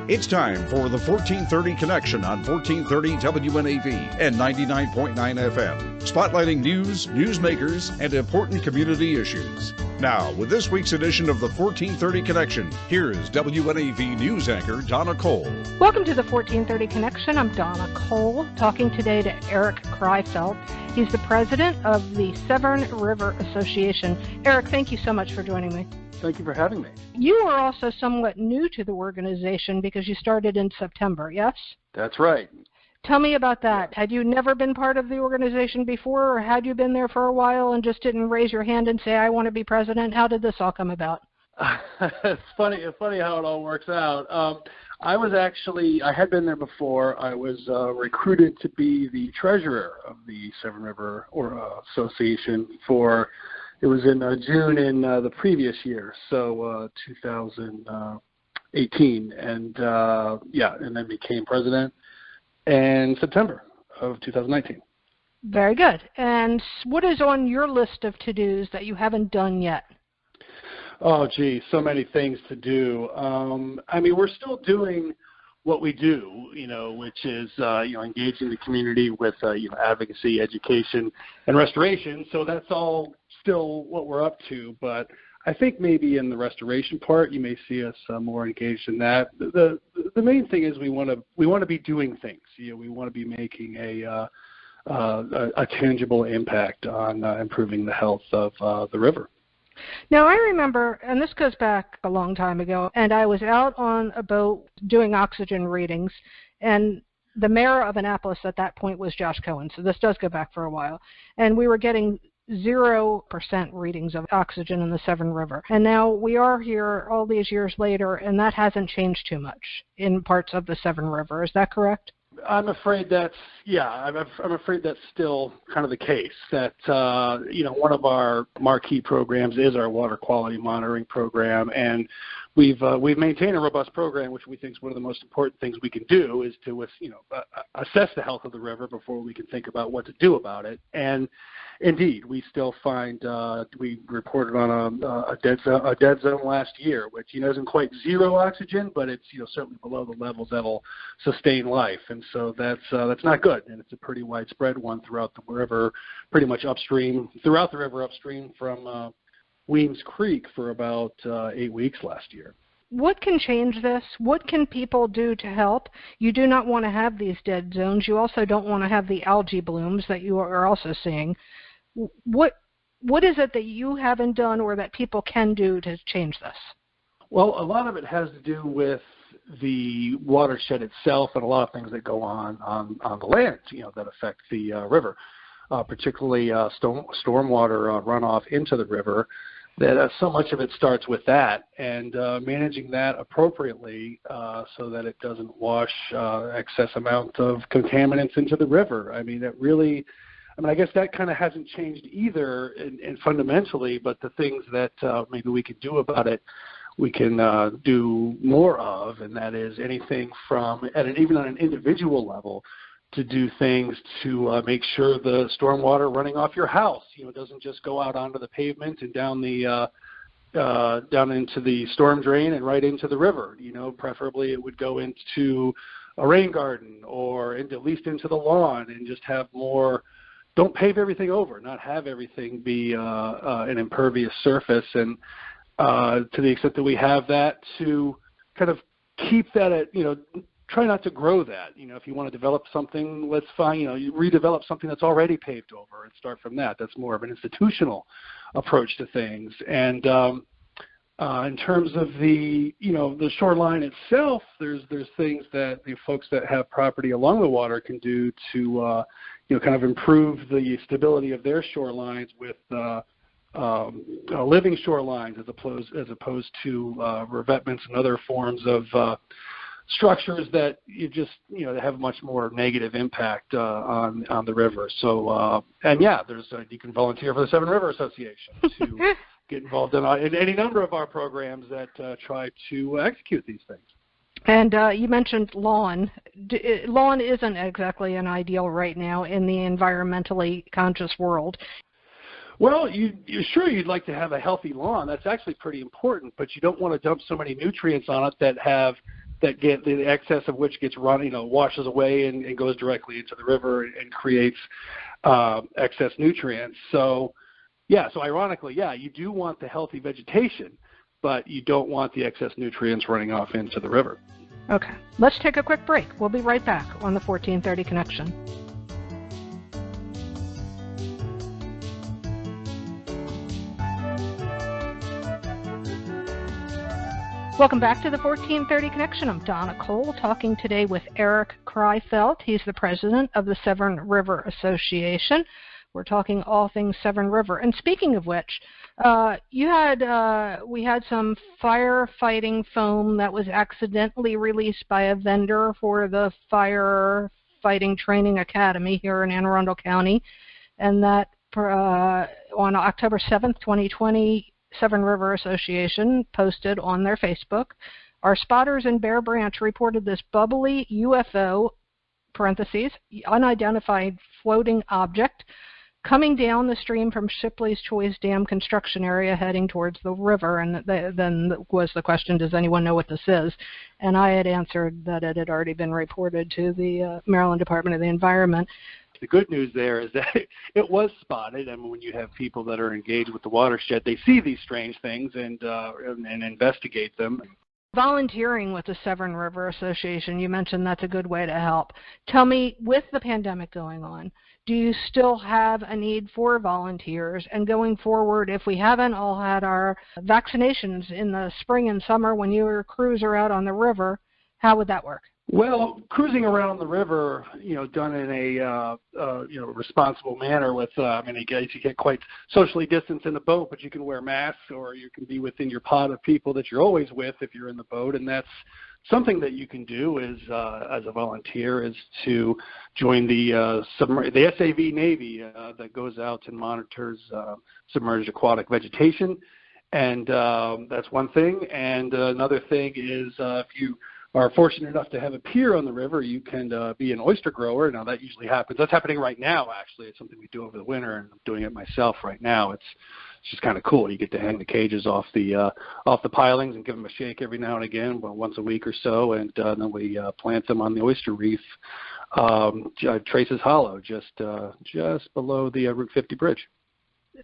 It's time for the 1430 Connection on 1430 WNAV and 99.9 FM, spotlighting news, newsmakers, and important community issues. Now, with this week's edition of the 1430 Connection, here is WNAV news anchor Donna Cole. Welcome to the 1430 Connection. I'm Donna Cole, talking today to Erik Kreifeldt. He's the president of the Severn River Association. Erik, thank you so much for joining me. Thank you for having me. You are also somewhat new to the organization because you started in September, yes? That's right. Tell me about that. Had you never been part of the organization before, or had you been there for a while and just didn't raise your hand and say, I want to be president? How did this all come about? It's funny how it all works out. I had been there before. I was recruited to be the treasurer of the Severn River Association it was in June in the previous year, so 2018, and then became president in September of 2019. Very good. And what is on your list of to-dos that you haven't done yet? Oh, gee, so many things to do. We're still doing what we do, which is, engaging the community with, advocacy, education, and restoration. So that's all still what we're up to. But I think maybe in the restoration part, you may see us more engaged in that. The main thing is we want to be doing things. We want to be making a tangible impact on improving the health of the river. Now, I remember, and this goes back a long time ago, and I was out on a boat doing oxygen readings, and the mayor of Annapolis at that point was Josh Cohen, so this does go back for a while, and we were getting 0% readings of oxygen in the Severn River. And now we are here all these years later, and that hasn't changed too much in parts of the Severn River. Is that correct? I'm afraid that's still kind of the case. That one of our marquee programs is our water quality monitoring program, and we've maintained a robust program, which we think is one of the most important things we can do is to assess the health of the river before we can think about what to do about it. And indeed, we still find we reported on a dead zone last year, which isn't quite zero oxygen, but it's certainly below the levels that'll sustain life, and so that's not good, and it's a pretty widespread one throughout the river, pretty much throughout the river upstream from Weems Creek for about 8 weeks last year. What can change this? What can people do to help? You do not want to have these dead zones. You also don't want to have the algae blooms that you are also seeing. What is it that you haven't done or that people can do to change this? Well, a lot of it has to do with the watershed itself and a lot of things that go on the land, that affect the river, particularly stormwater runoff into the river. That so much of it starts with that, and managing that appropriately so that it doesn't wash excess amount of contaminants into the river. I guess that kind of hasn't changed either in fundamentally, but the things that maybe we could do about it, we can do more of, and that is anything from, even on an individual level, to do things to make sure the stormwater running off your house, doesn't just go out onto the pavement and down into the storm drain and right into the river. Preferably it would go into a rain garden or at least into the lawn, and just have more. Don't pave everything over, not have everything be an impervious surface, and to the extent that we have that, to kind of keep that at, try not to grow that. If you want to develop something, let's find, you redevelop something that's already paved over and start from that. That's more of an institutional approach to things. And in terms of the shoreline itself, there's things that the folks that have property along the water can do to, kind of improve the stability of their shorelines with living shorelines as opposed to revetments and other forms of structures that have much more negative impact on the river. So you can volunteer for the Severn River Association to get involved in any number of our programs that try to execute these things. And you mentioned lawn. Lawn isn't exactly an ideal right now in the environmentally conscious world. Well, you'd like to have a healthy lawn. That's actually pretty important, but you don't want to dump so many nutrients on it that have that get the excess of which gets run, washes away and goes directly into the river and creates excess nutrients. So ironically, you do want the healthy vegetation, but you don't want the excess nutrients running off into the river. Okay, let's take a quick break. We'll be right back on the 1430 Connection. Welcome back to the 1430 Connection. I'm Donna Cole, talking today with Erik Kreifeldt. He's the president of the Severn River Association. We're talking all things Severn River. And speaking of which, we had some firefighting foam that was accidentally released by a vendor for the Firefighting Training Academy here in Anne Arundel County, and that on October 7th, 2020, Severn River Association posted on their Facebook, our spotters in Bear Branch reported this bubbly UFO, parentheses, unidentified floating object, coming down the stream from Shipley's Choice Dam construction area heading towards the river. And then was the question, does anyone know what this is? And I had answered that it had already been reported to the Maryland Department of the Environment. The good news there is that it was spotted, and when you have people that are engaged with the watershed, they see these strange things and investigate them. Volunteering with the Severn River Association, you mentioned that's a good way to help. Tell me, with the pandemic going on, do you still have a need for volunteers? And going forward, if we haven't all had our vaccinations in the spring and summer when your crews are out on the river, how would that work? Well, cruising around the river, done in a responsible manner with, I guess you can't quite socially distance in the boat, but you can wear masks, or you can be within your pod of people that you're always with if you're in the boat, and that's something that you can do as a volunteer, is to join the SAV Navy that goes out and monitors submerged aquatic vegetation, and that's one thing. And another thing is if you are fortunate enough to have a pier on the river, you can be an oyster grower. Now, that usually happens. That's happening right now, actually. It's something we do over the winter, and I'm doing it myself right now. It's just kind of cool. You get to hang the cages off the pilings and give them a shake every now and again, once a week or so, and then we plant them on the oyster reef, Traces Hollow, just below the Route 50 bridge.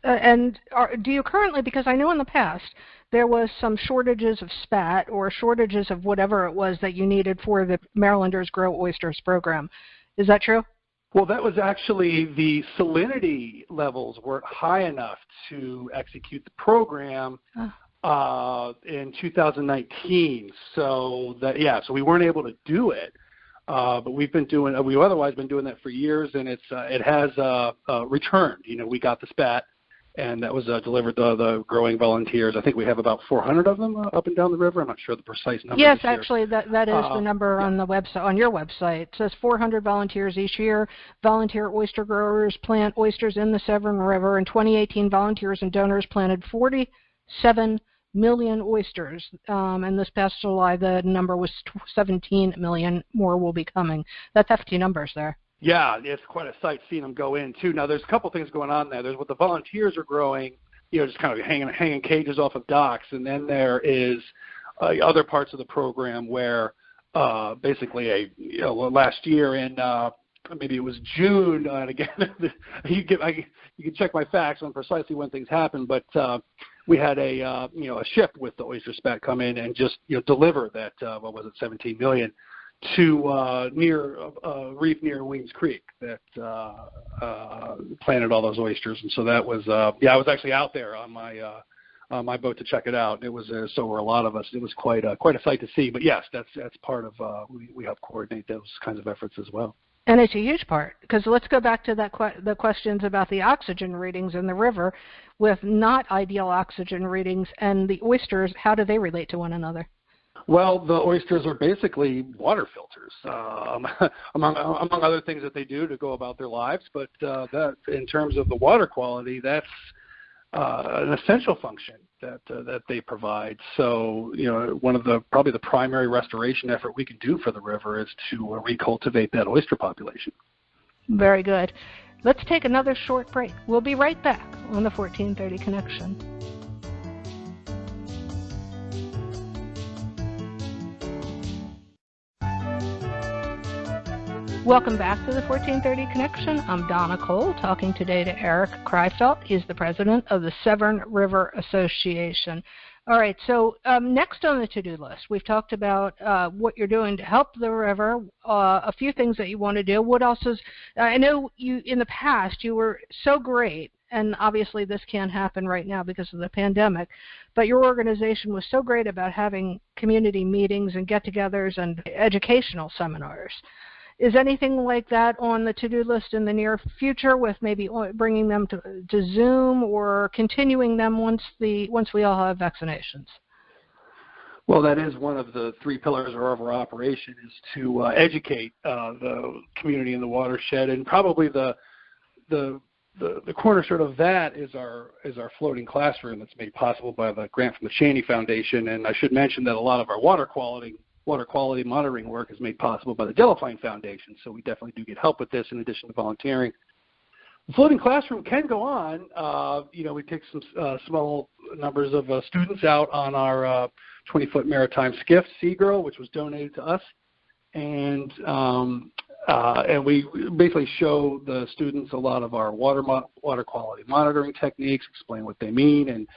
And do you currently, because I know in the past there was some shortages of spat or shortages of whatever it was that you needed for the Marylanders Grow Oysters program. Is that true? Well, that was actually the salinity levels weren't high enough to execute the program in 2019. So we weren't able to do it. But we've otherwise been doing that for years, and it has returned. We got the spat, and that was delivered to the growing volunteers. I think we have about 400 of them up and down the river. I'm not sure the precise number. Yes, actually, that is the number on the website, on your website. It says 400 volunteers each year. Volunteer oyster growers plant oysters in the Severn River. In 2018, volunteers and donors planted 47 million oysters, and this past July the number was 17 million. More will be coming. That's hefty numbers there. Yeah, it's quite a sight seeing them go in too. Now, there's a couple things going on there. There's what the volunteers are growing, just kind of hanging cages off of docks, and then there is other parts of the program where basically last year in maybe it was June, and again, you can check my facts on precisely when things happened, but we had a ship with the oyster spat come in and just deliver that 17 million to reef near Weems Creek that planted all those oysters. And so that was I was actually out there on my boat to check it out. It was so were a lot of us. It was quite a sight to see. But yes, that's part of we help coordinate those kinds of efforts as well. And it's a huge part, because let's go back to the questions about the oxygen readings in the river. With not ideal oxygen readings and the oysters, how do they relate to one another? Well, the oysters are basically water filters, among other things that they do to go about their lives. But that, in terms of the water quality, that's an essential function that they provide. So, one of probably the primary restoration effort we can do for the river is to recultivate that oyster population. Very good. Let's take another short break. We'll be right back on the 1430 Connection. Welcome back to the 1430 Connection. I'm Donna Cole, talking today to Erik Kreifeldt. He's the president of the Severn River Association. All right, so next on the to-do list, we've talked about what you're doing to help the river, a few things that you want to do. What else is, I know you in the past you were so great, and obviously this can't happen right now because of the pandemic, but your organization was so great about having community meetings and get-togethers and educational seminars. Is anything like that on the to-do list in the near future, with maybe bringing them to Zoom or continuing them once we all have vaccinations? Well, that is one of the three pillars of our operation, is to educate the community in the watershed, and probably the cornerstone of that is our floating classroom that's made possible by the grant from the Cheney Foundation. And I should mention that a lot of our water quality monitoring work is made possible by the Delafine Foundation, so we definitely do get help with this in addition to volunteering. The floating classroom can go on. We take some small numbers of students out on our 20-foot maritime skiff, Seagirl, which was donated to us, and we basically show the students a lot of our water quality monitoring techniques, explain what they mean, and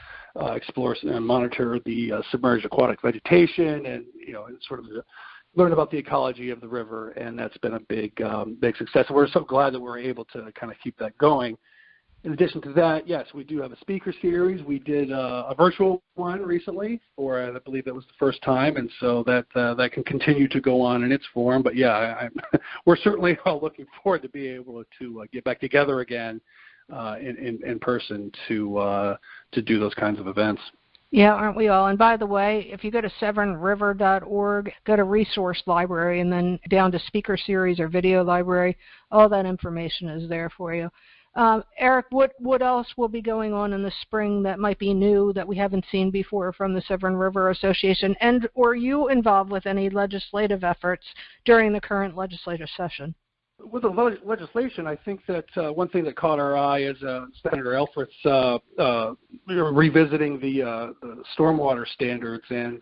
explore and monitor the submerged aquatic vegetation, and sort of learn about the ecology of the river. And that's been a big success. And we're so glad that we're able to kind of keep that going. In addition to that, yes, we do have a speaker series. We did a virtual one recently, or I believe that was the first time, and so that can continue to go on in its form. But yeah, we're certainly all looking forward to being able to get back together again in person to do those kinds of events. Yeah, aren't we all? And by the way, if you go to severnriver.org, go to resource library, and then down to speaker series or video library, all that information is there for you. Erik, what else will be going on in the spring that might be new that we haven't seen before from the Severn River Association? And were you involved with any legislative efforts during the current legislative session? With the legislation, I think that one thing that caught our eye is Senator Elfreth's revisiting the stormwater standards, and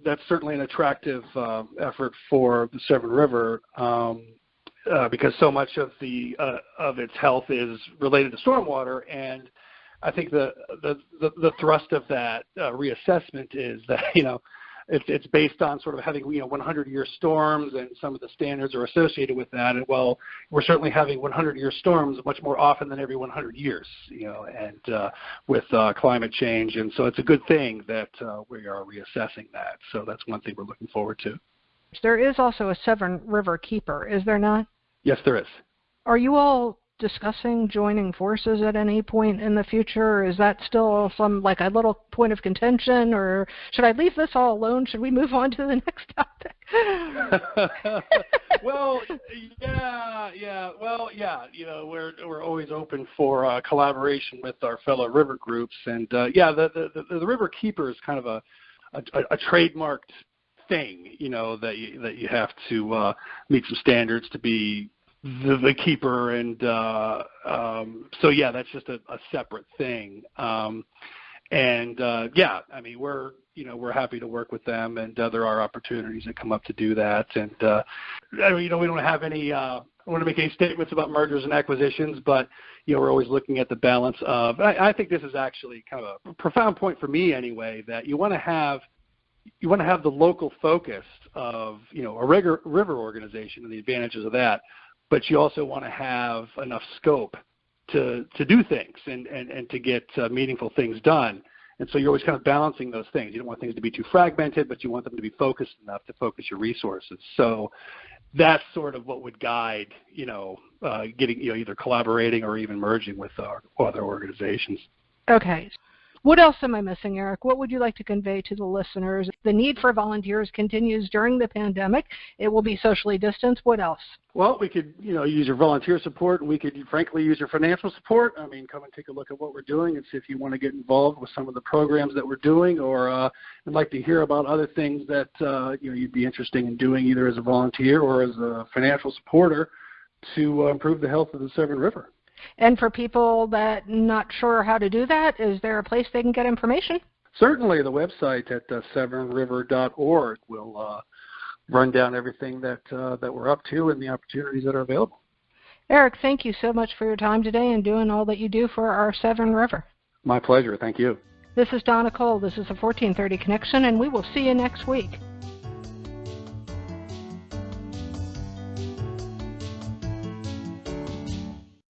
that's certainly an attractive effort for the Severn River. Because so much of its health is related to stormwater, and I think the thrust of that reassessment is that it's based on sort of having 100-year storms, and some of the standards are associated with that. And well, we're certainly having 100-year storms much more often than every 100 years, and with climate change, and so it's a good thing that we are reassessing that. So that's one thing we're looking forward to. There is also a Severn River keeper, is there not? Yes, there is. Are you all discussing joining forces at any point in the future, or is that still like a little point of contention, or should I leave this all alone? Should we move on to the next topic? Well, yeah. We're always open for collaboration with our fellow river groups, and the river keeper is kind of a trademarked thing, that you have to meet some standards to be the keeper, and so yeah, that's just a separate thing. We're happy to work with them, and there are opportunities that come up to do that. And we don't have any. I want to make any statements about mergers and acquisitions, but we're always looking at the balance of. I think this is actually kind of a profound point for me, anyway, that you want to have the local focus of a river organization and the advantages of that, but you also want to have enough scope to do things and to get meaningful things done. And so you're always kind of balancing those things. You don't want things to be too fragmented, but you want them to be focused enough to focus your resources. So that's sort of what would guide getting either collaborating or even merging with our other organizations. Okay. What else am I missing, Erik? What would you like to convey to the listeners? The need for volunteers continues during the pandemic. It will be socially distanced. What else? Well, we could, use your volunteer support, and we could, frankly, use your financial support. I mean, come and take a look at what we're doing and see if you want to get involved with some of the programs that we're doing, or would like to hear about other things that you'd be interested in doing, either as a volunteer or as a financial supporter, to improve the health of the Severn River. And for people that not sure how to do that, is there a place they can get information? Certainly, the website at severnriver.org will run down everything that we're up to and the opportunities that are available. Erik, thank you so much for your time today and doing all that you do for our Severn River. My pleasure. Thank you. This is Donna Cole. This is the 1430 Connection, and we will see you next week.